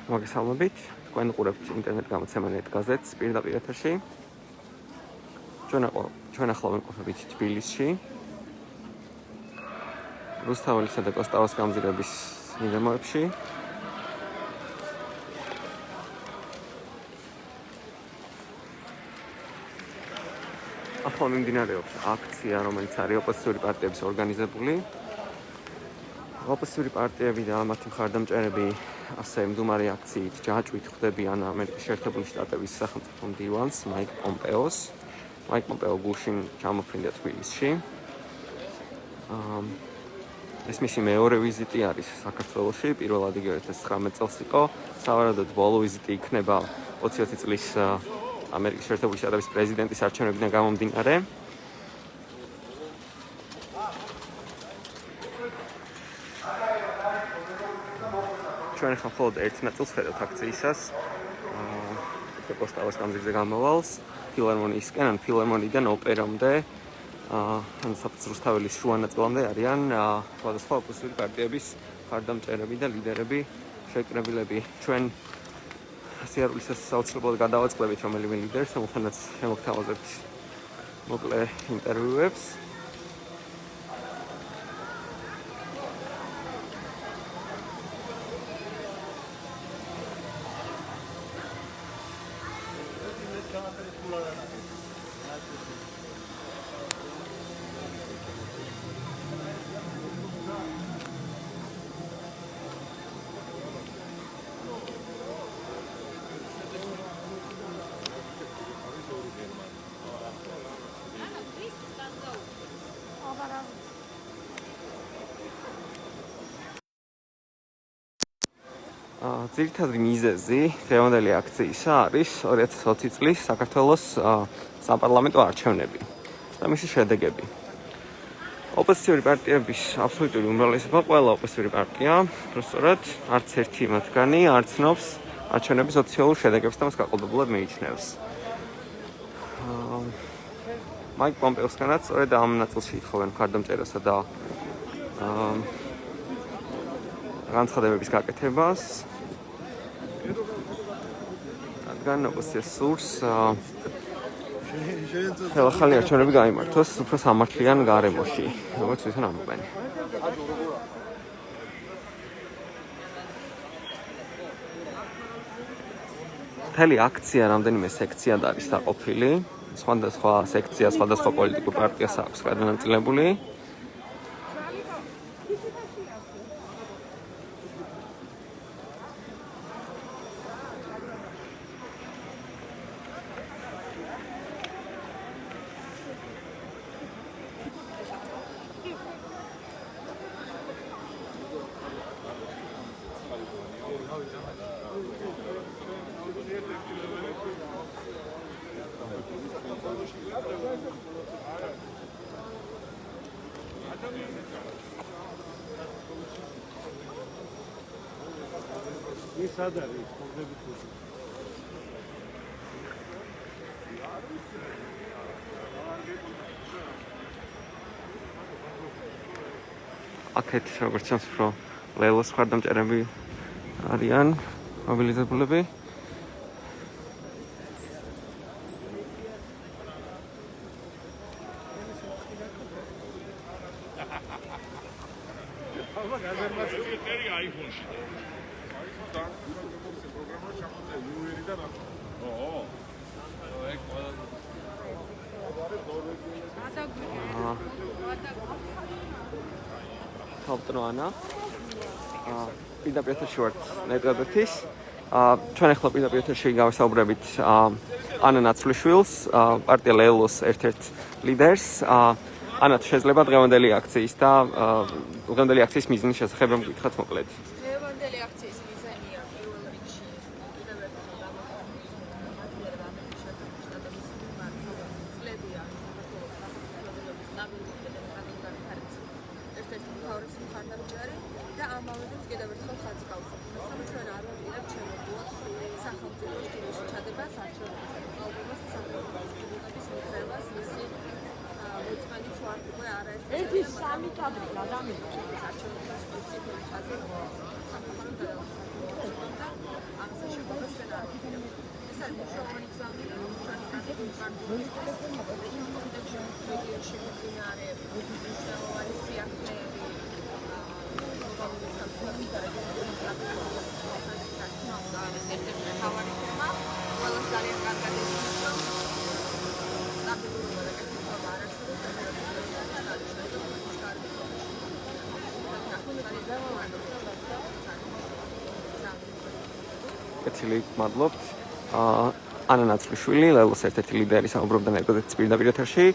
მოგესალმებით. თქვენ უყურებთ ინტერნეტ გამოცემა ნეტგაზეთს პირდაპირ ეთერში. ჩვენ ახლა ვიმყოფებით თბილისში. რუსთაველისა და კოსტავას გამზირების მიდამოებში. ახლა მიმდინარეობს აქცია, რომელიც არის ოპოზიციური პარტიების ორგანიზებული. ოპოზიციური პარტიები და მათი მხარდამჭერები ასე მდუმარი აქციით ჯაჭვით ხვდებიან ამერიკის შეერთებული შტატების სახელმწიფო მდივანს მაიკ პომპეოს. მაიკ პომპეო გუშინ ჩამოფრინდა თბილისში. ეს მისი მეორე ვიზიტი არის საქართველოში. პირველად იგი 2019 წელს იყო. სავარაუდოდ ბოლო ვიზიტი იქნება 20 წლის ამერიკის შეერთებული შტატების პრეზიდენტის არჩევნებიდან გამომდინარე. ჩვენ ხა მხოლოდ ერთ ნაწილს ხედავთ აქციისას. კოსტავას გამზირზე გამოვალს ფილარმონიისკენ, ან ფილარმონიიდან ოპერამდე, რუსთაველის შუა ნაწილამდე არიან სხვადასხვა ოპოზიციური პარტიების მხარდამჭერები და ლიდერები, შეკრებილები. ჩვენ სიარულისას საოცრებულად გადავაწყდებით რომელიმე ლიდერს, რომელთანაც შემოგთავაზებთ მოკლე ინტერვიუებს. ძირითადი მიზეზი დღევანდელი აქციისა არის 2020 წლის საქართველოს საპარლამენტო არჩევნები და მისი შედეგები. ოპოზიციური პარტიების აბსოლუტური უმრავლესობა, ყველა ოპოზიციური პარტია, სწორედ არც ერთი მათგანი არ ცნობს არჩევნების ოფიციალურ შედეგებს და მას გაყოლებულად მიიჩნევს. მაიკ პომპეოსგანაც სწორედ ამ ნაწილში ითხოვენ მხარდამჭერასა და განცხადებების გაკეთებას. რადგან ოპოზიციას სურს ხელახალი არჩევნები გაიმართოს უფრო სამართლიან გარემოში, როგორც თვითონ ამბობენ. მთელი აქცია რამდენიმე სექციად არის დაყოფილი. სხვადასხვა სექცია სხვადასხვა პოლიტიკურ პარტიას აქვს გადანაწილებული. ის არის პრობლემები თუ აქეთ როგორც ჩანს უფრო ლელოს მხარდამჭერები არიან მობილიზებულები. თავტროანა პირდაპირ ეთერში ვართ ნეტგაზეთის. ჩვენ ახლა პირდაპირ ეთერში გავესაუბრებით ანა ნაცვლიშვილს, პარტია ლელოს ერთ-ერთ ლიდერს. ანა, შეიძლება დღევანდელი აქციის და დღევანდელი აქციის მიზნის შესახებ რომ გითხრათ მოკლედ. დღევანდელი აქციის მიზანია პირველ რიგში კიდევ ერთხელ გამოვაყენოთ ამერიკის შეერთებული შტატების მართლობებია საქართველოს სახელმწიფოების სტაბილურობა და დემოკრატიული ერთ-ერთი უმთავრესი მხარდამჭერი და ამავე დროს კიდევ ერთხელ ხაზი გავუსვამთ, რომ ჩვენ არ ვაპირებთ შემოგვიყვანოს სახელმწიფოს ტილოში ჩადებას არჩევნებზე. ალბათ სახელმწიფოს ტილების მიღებას მისი მოწმენიც ვართ უკვე არაერთი. ერთი სამი კადრი გადამიღო. არჩევნების სპეციფიკური ხაზი კეთილი მადლობთ. ანა ნაცრიშვილი, ლელოს ერთ-ერთი ლიდერი საუბრობდა ნერგოზეთის პირდაპირ ეთერში.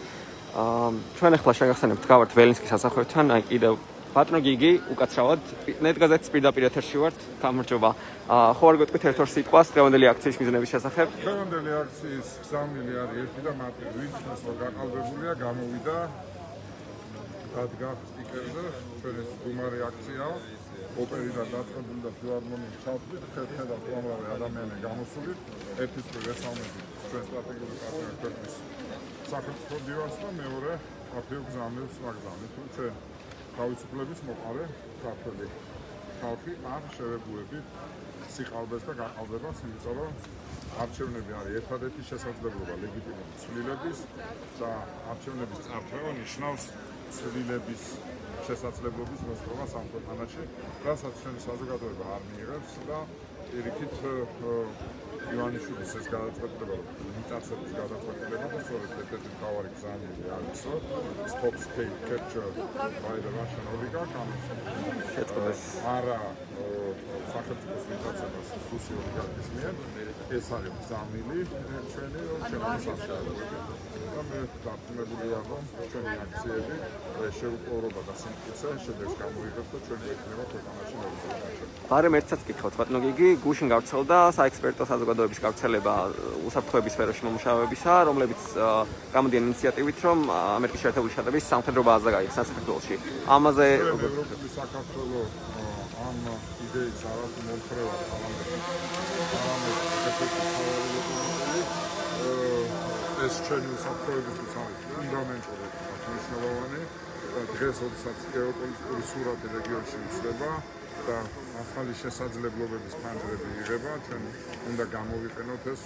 ჩვენ ახლა შეგახსენებთ გავართ ველინსკის სასახლეთან, აი კიდევ ბატონო გიგი, უკაცრავად ნერგოზეთის პირდაპირ ეთერში ვართ. გამარჯობა. ხო არ გეტყვით ერთ-ორ სიტყვას დღევანდელი აქციის მიზნების შესახებ? დღევანდელი აქციის გზავნილი არის ერთი და მარტივი, ვინც გაყალბებულია, გამოვიდა დადგა სტიკერზე, ჩვენი სტუმარი აქციაა. ოპერიდან დაწყებული და ფილარმონიის ჩავთვლით, ხედავთ უამრავი ადამიანი გამოსული, ერთის პირ ესალმებით ჩვენ სტრატეგიული პარტნიორი ქვეყნის სახელმწიფო დივანს და მეორე აფრიკულ გზავნილს ვაგზავნით, თუ ჩვენ თავისუფლების მოყარე ქართველი ხალხი არ შევებუებით სიყალბეს და გაყალბებას, იმიტომ რომ არჩევნები არის ერთადერთი შესაძლებლობა ლეგიტიმური ცვლილების და არჩევნების წარდგენა ნიშნავს ცვლილების შესაძლებლობის მოსწრება სამხედროში, რასაც ჩვენი საზოგადოება არ მიიღებს და პირიქით ივანიშვილის ეს გადაწყვეტილება, იმიტაციის გადაწყვეტილება და სწორედ ერთ-ერთი მთავარი გზავნილი არის, stop state capture by the Russian oligarch, შეწყდეს არა სახელმწიფოს იმიტაციას რუსი ოლიგარქის მიერ, ეს არის გზავნილი ჩვენი შემოსასწრებელი. და მე დარწმუნებული ვარ, რომ ჩვენი აქციები შეუპოვრობა და სიმტკიცე შედეგს გამოიღებს და ჩვენ ვექნება ქვეყანაში მოვიდეს. ბარემ ერთსაც გითხოთ, ბატონო გიგი, გუშინ გავრცელდა საექსპერტო საზოგადოების გავრცელება უსაფრთხოების სფეროში მომუშავეებისა, რომლებიც გამოდიან ინიციატივით, რომ ამერიკის შეერთებული შტატების სამხედრო ბაზა გაიხსნა საქართველოში. ამაზე ევროპული საქართველო ამ იდეის არათუ მომხრევა ეს ჩვენი უსაფრთხოებისთვის არის ფუნდამენტური მნიშვნელოვანი. დღეს, როდესაც გეოპოლიტიკური სურათი რეგიონში იცვლება და ახალი შესაძლებლობების ფანჯრები იღება, ჩვენ უნდა გამოვიყენოთ ეს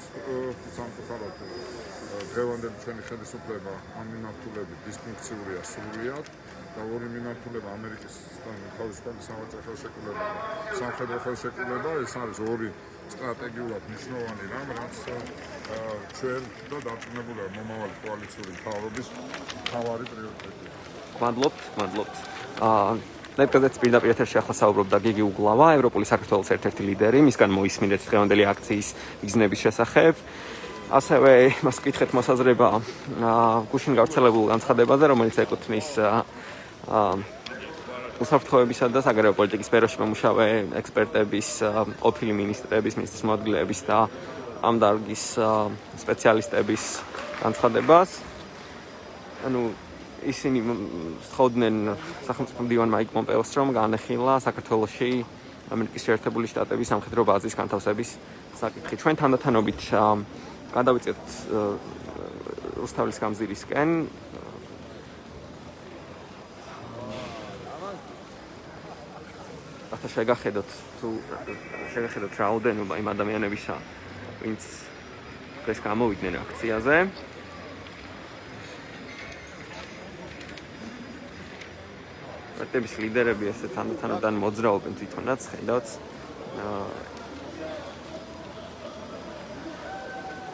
სამწუხაროდ დღევანდელი ჩვენი ხელისუფლება ამ მიმართულებით დისფუნქციურია სრულიად და ორი მიმართულება ამერიკის თავისუფალი სავაჭრო ხელშეკრულება და სამხედრო ხელშეკრულება, ეს არის ორი სტრატეგიულად მნიშვნელოვანი რამ, რაც ჩვენ და დარწმუნებული მომავალი კოალიციური მთავრობის მთავარი პრიორიტეტია. მადლობთ. ნერგოზეთის პირდაპირ ეთერში ახლა საუბრობდა გიგი უგლავა, ევროპული საქართველოს ერთ-ერთი ლიდერი, მისგან მოისმინეთ დღევანდელი აქციის მიზნების შესახებ. ასევე მას ვკითხეთ მოსაზრება გუშინ გავრცელებულ განცხადებაზე, რომელიც ეკუთვნის უსაფრთხოებისა და საგარეო პოლიტიკის სფეროში მომუშავე ექსპერტების, ყოფილი მინისტრების, ministris მოადგილეების და ამ დარგის სპეციალისტების განცხადებას. ანუ ისინი სთხოვდნენ სახელმწიფო მდივან მაიკ პომპეოს, რომ განეხილა საქართველოში ამერიკის შეერთებული შტატების სამხედრო ბაზის განთავსების საკითხი. ჩვენ თანდათანობით გადავიწევთ რუსთავის გამზირისკენ. ახლა შეგახედოთ რაოდენობა იმ ადამიანებისა, ვინც დღეს გამოვიდნენ აქციაზე. პარტიების ლიდერები ესე თანდათანობით მოძრაობენ თვითონაც, ხედავთ.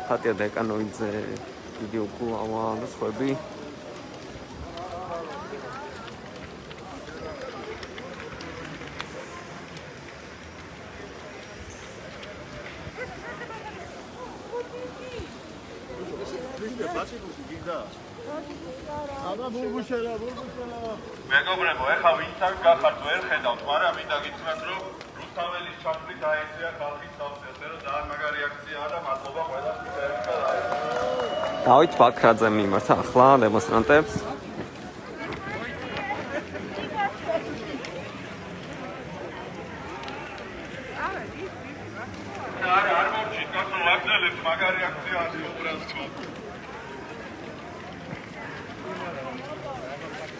ხატია დეკანოიძე, გიგი უგლავა და სხვები. მეგობრებო, ეხლა ვინც აქ გახართ ვერ ხედავთ, მაგრამ მინდა გითხრათ, რომ რუსთაველის ჩართვით დაეწია ხალხის თავზე, ასე რომ ძალიან მაგარი აქციაა და მადლობა ყველას მისერვისა და დავით ბაქრაძე მიმართა ახლა დემონსტრანტებს. არ მომჩით, კაცო, ვაგზელებს მაგარი აქციაა უბრალოდ.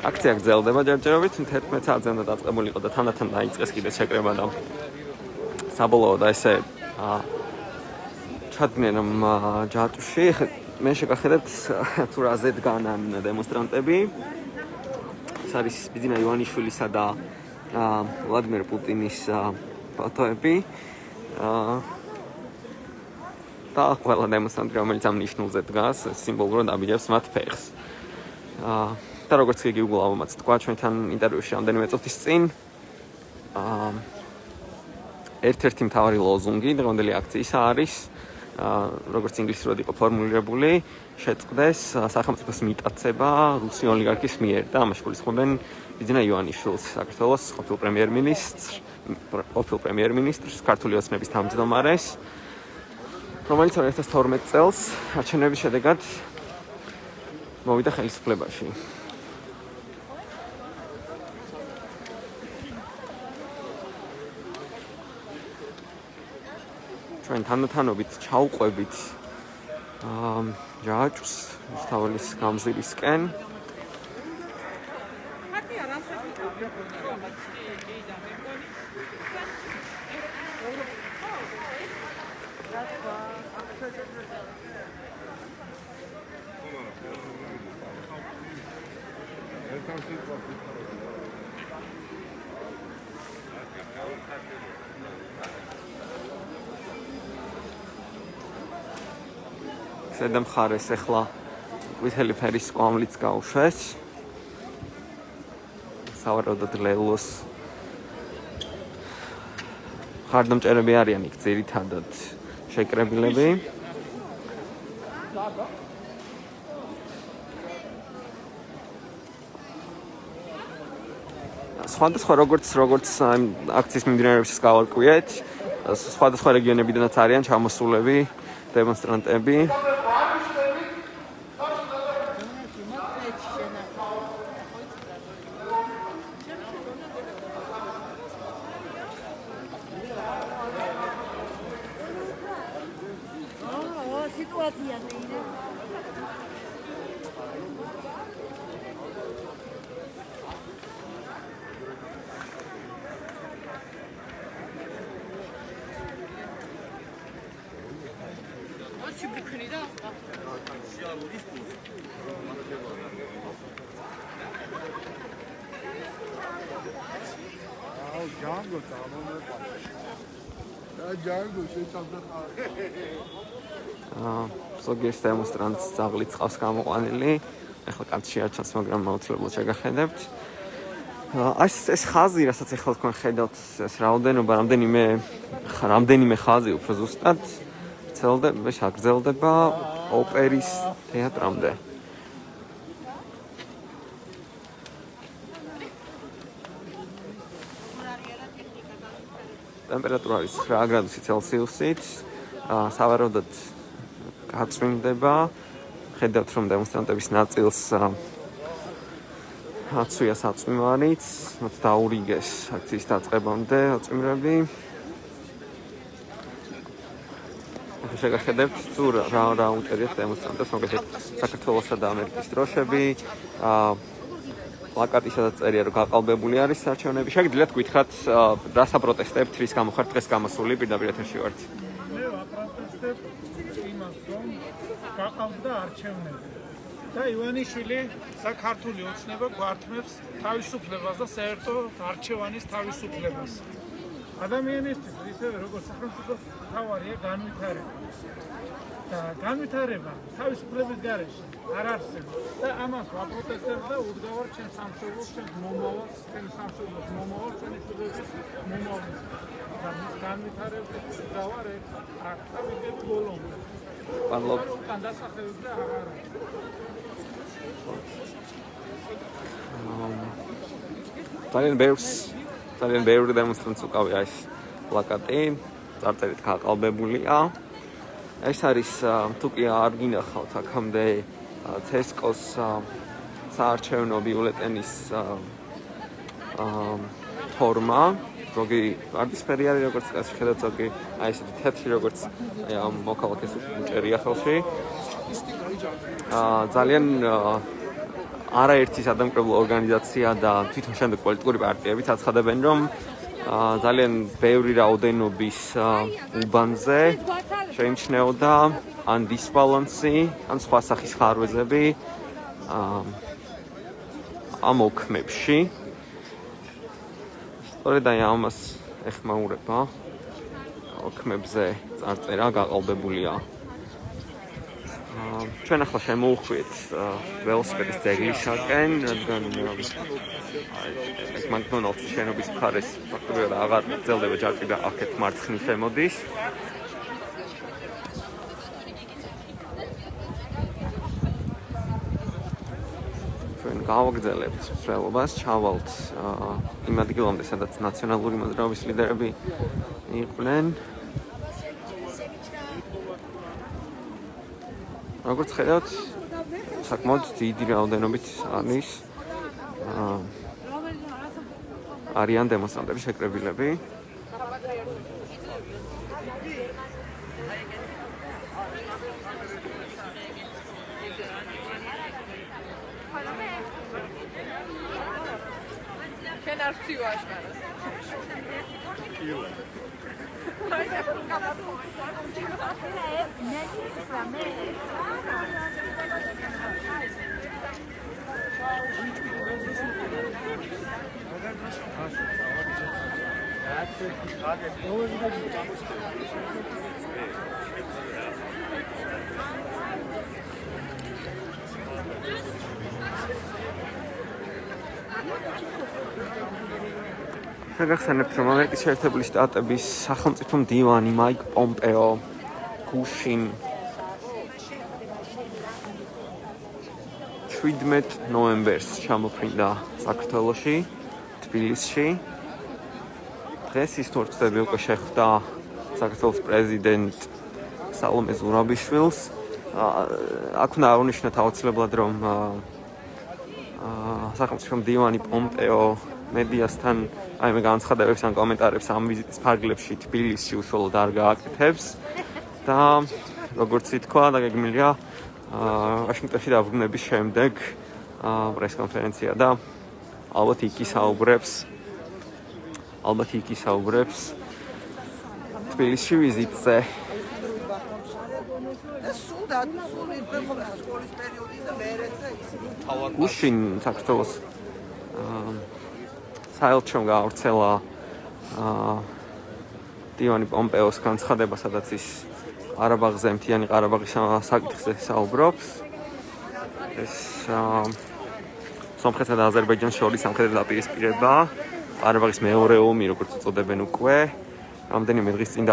აქცია გრძელდება ჯერჯერობით 11 საათზე უნდა დაწყებულიყო და თანდათან დაიწყეს კიდე შეკრება და საბოლოოდ ესე ჩადნენ ჯატუში მე შეგახედეთ თუ რაზე დგანან დემონსტრანტები. ეს არის ბიძინა ივანიშვილისა და ვლადიმერ პუტინის ფოტოები. და ყველა დემონსტრანტი, რომელიც ამ ნიშნულზე დგას, სიმბოლურად აბიჯებს მათ ფეხს. და როგორც კი გიგულავმაც თქვა ჩვენთან ინტერვიუში რამდენიმე წუთის წინ, ერთ-ერთი მთავარი ლოზუნგი დღევანდელი აქციისა არის, როგორც ინგლისურად იყო ფორმულირებული, შეწყდეს სახელმწიფოს მიტაცება რუსი ოლიგარქის მიერ და ამაში გულისხმობენ ბიძინა ივანიშვილს, საქართველოს ყოფილ პრემიერ-მინისტრს, ქართული ოცნების თავმჯდომარეს, რომელიც 2012 წელს არჩევნების შედეგად მოვიდა ხელისუფლებაში. ჩვენ თანდათანობით ჩავყვებით ჯაჭვს რუსთაველის გამზირისკენ. ზედა მხარეს ახლა ყვითელი ფერის კვამლიც გაუშვეს. სავარაუდოდ ლელოს ხარდამჭერები არიან იქ ძირითადად შეკრებილები. სხვადასხვა როგორც აქციის მიმდინარეობისას გავარკვიეთ, სხვადასხვა რეგიონებიდანაც არიან ჩამოსულები დემონსტრანტები. ზოგიერთ დემონსტრანტს ძაღლიც ყავს გამოყვანილი. ახლა კაც შეარჩას, მაგრამ აუცილებლად შეგახედებთ. ეს ხაზი, რასაც ახლა თქვენ ხედავთ, ეს რაოდენობა, რამდენიმე ხაზი უფრო ზუსტად გრძელდება ოპერის თეატრამდე. ტემპერატურა არის 9 გრადუსი ცელსიუსით, სავარაუდოდ გაწვიმდება. ხედავთ, რომ დემონსტრანტების ნაწილს აცვია საწვიმარიც, მათ დაურიგეს აქციის დაწყებამდე აწვიმრები. შეგახედებთ თუ რა უწევთ დემონსტრანტებს, მოგეთ საქართველოსა და ამერიკის დროშები, პლაკატი, სადაც წერია, რომ გაყალბებული არის არჩევნები. შეგიძლიათ გითხრათ, რა საპროტესტებთ, რის გამო ხართ დღეს გამოსული, პირდაპირ ეთერში ვართ. მე ვაპროტესტებ იმას, რომ გაყალბდა არჩევნები. და ივანიშვილი საქართველოს ოცნება გვართმევს თავისუფლებას და საერთო არჩევანის თავისუფლებას. ადამიანისთვის ისევე როგორც სახელმწიფოს თავარია განვითარება. და განვითარება თავისუფლების გარეშე არ არსებობს. და ამას ვაპროტესტებ და უდგავარ ჩემს სამშობლოს, ჩემს მომავალს, ჩემს სამშობლოს მომავალს, ჩემი შვილების მომავალს. და მის განვითარებას უდგავარ აქ და ვიგებ ბოლომდე. პარლობ. კანდასახელებს და აღარ. ძალიან ბევრი დემონსტრანტს უკავია ეს პლაკატი, წარწერით გაყალბებულია. ეს არის თუ კი არ გინახავთ აქამდე ცესკოს საარჩევნო ბიულეტენის ფორმა, ზოგი ვარდისფერი არის, როგორც ხედავთ, ზოგი აი ესეთი თეთრი, როგორც ამ მოქალაქეს უჭერია ხელში. ძალიან არაერთი სადამკვირვებლო ორგანიზაცია და თვითონ შემდეგ პოლიტიკური პარტიებიც აცხადებენ, რომ ძალიან ბევრი რაოდენობის უბანზე შეიმჩნეოდა ან დისბალანსი, ან სხვა სახის ხარვეზები ამ ოქმებში. სწორედ აი ამას ეხმაურება ოქმებზე წარწერა გაყალბებულია. ჩვენ ახლა შემოვხვიეთ ველოსიპედის ძეგლისაკენ, რადგან მაკდონალდსის შენობის მხარეს ფაქტობრივად აღარ გრძელდება ჯაჭვი და აქეთ მარცხნივ შემოდის. ჩვენ გავაგრძელებთ მსვლელობას, ჩავალთ იმ ადგილამდე, სადაც ნაციონალური მოძრაობის ლიდერები იყვნენ. როგორც ხედავთ, საკმაოდ დიდი რაოდენობით არიან დემონსტრანტები, შეკრებილები. შენ არ ვცივაშ მაგრამ. შეგახსენებთ, რომ ამერიკის შეერთებული შტატების სახელმწიფო მდივანი მაიკ პომპეო გუშინ 17 ნოემბერს ჩამოფრინდა საქართველოში, თბილისში. დღეს ის თორწდები უკვე შეხვდა საქართველოს პრეზიდენტ სალომე ზურაბიშვილს. აქ უნდა აღნიშნოთ აუცილებლად, რომ სახელმწიფო მდივანი პომპეო მედიასთან აიმე განცხადებებს ან კომენტარებს ამ ვიზიტის ფარგლებში თბილისში უშუალოდ არ გააკეთებს და როგორც ითქვა და გეგმილია ვაშინგტონში დაბრუნების შემდეგ პრესკონფერენცია და ალბათ იქ ისაუბრებს თბილისში ვიზიტზე. გუშინ საქართველოს საელჩომ გაავრცელა მდივანი პომპეოს განცხადება, სადაც ის ყარაბაღზე, მთიანი ყარაბაღის საკითხზე საუბრობს. ეს სომხეთსა და აზერბაიჯანს შორის სამხედრო დაპირისპირება, ყარაბაღის მეორე ომი, როგორც უწოდებენ უკვე, რამდენიმე დღის წინ